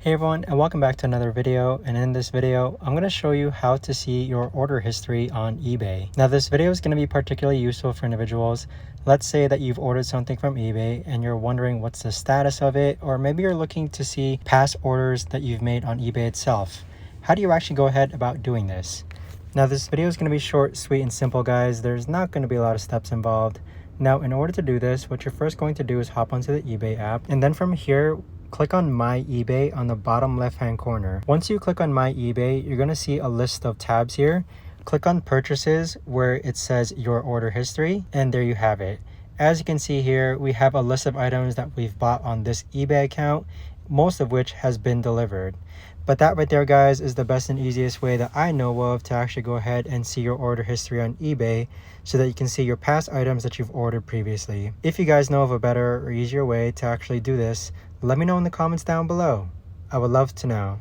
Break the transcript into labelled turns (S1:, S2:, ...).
S1: Hey everyone, and welcome back to another video. And in this video, I'm going to show you how to see your order history on eBay. Now this video is going to be particularly useful for individuals. Let's say that you've ordered something from eBay and you're wondering what's the status of it, or maybe you're looking to see past orders that you've made on eBay itself. How do you actually go ahead about doing this? Now this video is going to be short, sweet, and simple, guys. There's not going to be a lot of steps involved. Now in order to do this, what you're first going to do is hop onto the eBay app, and then from here click on My eBay on the bottom left hand corner. Once you click on My eBay, you're going to see a list of tabs here. Click on Purchases where it says Your Order History, and there you have it. As you can see here, we have a list of items that we've bought on this eBay account, most of which has been delivered. But that right there, guys, is the best and easiest way that I know of to actually go ahead and see your order history on eBay so that you can see your past items that you've ordered previously. If you guys know of a better or easier way to actually do this, let me know in the comments down below. I would love to know.